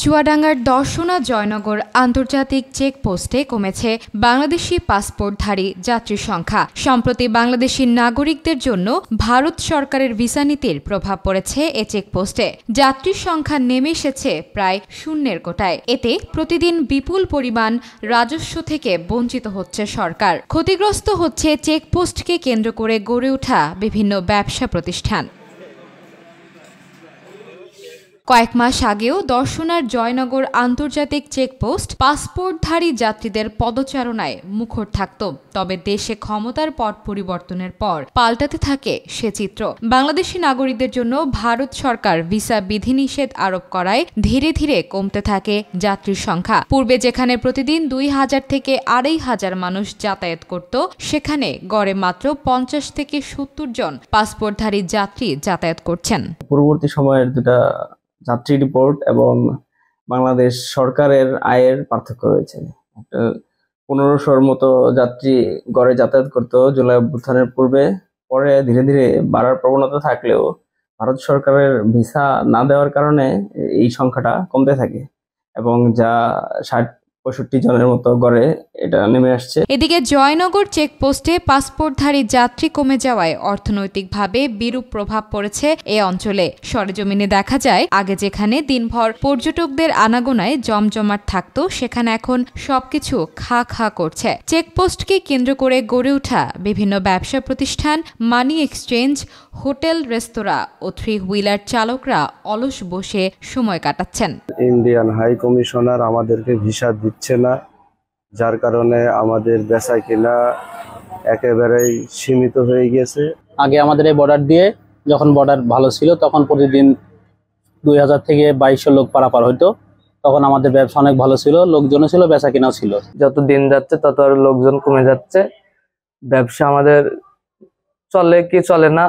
চুয়াডাঙ্গার দর্শনা জয়নগর আন্তর্জাতিক চেকপোস্টে কমেছে বাংলাদেশি পাসপোর্টধারী যাত্রীর সংখ্যা। সম্প্রতি বাংলাদেশি নাগরিকদের জন্য ভারত সরকারের ভিসা নীতির প্রভাব পড়েছে এ চেকপোস্টে। যাত্রীর সংখ্যা নেমে এসেছে প্রায় শূন্যের কোটায়। এতে প্রতিদিন বিপুল পরিমাণ রাজস্ব থেকে বঞ্চিত হচ্ছে সরকার। ক্ষতিগ্রস্ত হচ্ছে চেকপোস্টকে কেন্দ্র করে গড়ে ওঠা বিভিন্ন ব্যবসা প্রতিষ্ঠান। কয়েক মাস আগেও দর্শনার জয়নগর আন্তর্জাতিক চেকপোস্ট পাসপোর্টধারী যাত্রীদের পদচারণায় মুখর থাকত। তবে দেশে ক্ষমতার পট পরিবর্তনের পর পাল্টাতে থাকে সে চিত্র। বাংলাদেশি নাগরিকদের জন্য ভারত সরকার ভিসা বিধিনিষেধ আরোপ করায় ধীরে ধীরে কমতে থাকে যাত্রীর সংখ্যা। পূর্বে যেখানে প্রতিদিন 2000 থেকে 2500 মানুষ যাতায়াত করত, সেখানে গড়ে মাত্র 50 থেকে 70 জন পাসপোর্টধারী যাত্রী যাতায়াত করছেন। পূর্ববর্তী সময়ের দুটা যাত্রী রিপোর্ট এবং বাংলাদেশ সরকারের আয়ের পার্থক্য রয়েছে। 1500-র মতো যাত্রী গড়ে যাতায়াত করতো জুলাই অভ্যুত্থানের পূর্বে। পরে ধীরে ধীরে বাড়ার প্রবণতা থাকলেও ভারত সরকারের ভিসা না দেওয়ার কারণে এই সংখ্যাটা কমতে থাকে এবং যা 60-65 জনের মতো গড়ে এটা নেমে আসছে। এদিকে জয়নগর চেকপোস্টে পাসপোর্টধারী যাত্রী কমে যাওয়ায় অর্থনৈতিকভাবে বিরূপ প্রভাব পড়েছে এ অঞ্চলে। সরেজমিনে দেখা যায়, আগে যেখানে দিনভর পর্যটকদের আনাগোনায় জমজমাট থাকতো, সেখানে এখন সবকিছু খা খা করছে। চেকপোস্টকে কেন্দ্র করে গড়ে ওঠা বিভিন্ন ব্যবসা প্রতিষ্ঠান, মানি এক্সচেঞ্জ, হোটেল, রেস্তোরাঁ ও 3 হুইলার চালকরা অলস বসে সময় কাটাচ্ছেন। ইন্ডিয়ান হাই কমিশনার আমাদেরকে ভিসা দিচ্ছে না, যার কারণে আমাদের বেচা কিনা একেবারেই সীমিত হয়ে গেছে। আগে আমাদের এই বর্ডার দিয়ে যখন বর্ডার ভালো ছিল, তখন প্রতিদিন 2000 থেকে 2200 লোক পারাপার হইতো। তখন আমাদের ব্যবসা অনেক ভালো ছিল, লোকজনও ছিল, বেচা কিনাও ছিল। যত দিন যাচ্ছে তত আর লোকজন কমে যাচ্ছে, ব্যবসা আমাদের চলে কি চলে না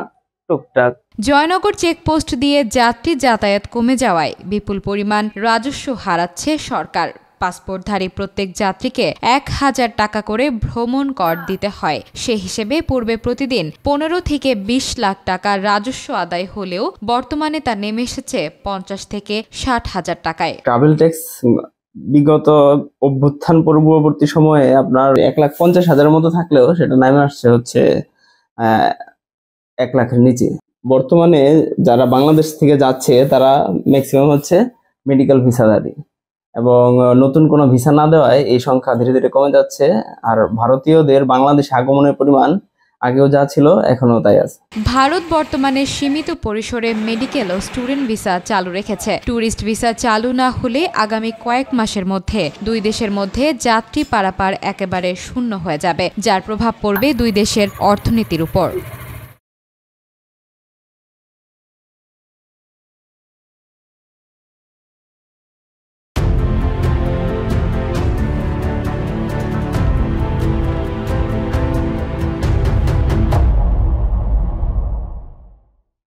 টুকটাক। জয়নগর চেকপোস্ট দিয়ে যাত্রী যাতায়াত কমে যাওয়ায় বিপুল পরিমাণ রাজস্ব হারাচ্ছে সরকার। পাসপোর্টধারী প্রত্যেক যাত্রীকে 1000 টাকা করে ভ্রমণ কর দিতে হয়। সে হিসেবে পূর্বে প্রতিদিন 15 থেকে 20 লাখ টাকা রাজস্ব আদায় হলেও বর্তমানে তা নেমে এসেছে 50 থেকে 60 হাজার টাকায়। ট্রাভেল ট্যাক্স বিগত অভ্যুত্থান পূর্ববর্তী সময়ে আপনার 1,50,000 মতো থাকলেও সেটা নেমে আসছে হচ্ছে 1 লাখের নিচে। বর্তমানে যারা বাংলাদেশ থেকে যাচ্ছে তারা ম্যাক্সিমাম হচ্ছে মেডিকেল ভিসাধারী এবং নতুন কোনো ভিসা না দেওয়ায় এই সংখ্যা ধীরে ধীরে কমে যাচ্ছে। আর ভারতীয়দের বাংলাদেশে আগমনের পরিমাণ আগেও যা ছিল এখনো তাই আছে। ভারত বর্তমানে সীমিত পরিসরে মেডিকেল ও স্টুডেন্ট ভিসা চালু রেখেছে। ট্যুরিস্ট ভিসা চালু না হলে আগামী কয়েক মাসের মধ্যে দুই দেশের মধ্যে যাত্রী পারাপার একেবারে শূন্য হয়ে যাবে, যার প্রভাব পড়বে দুই দেশের অর্থনীতির উপর।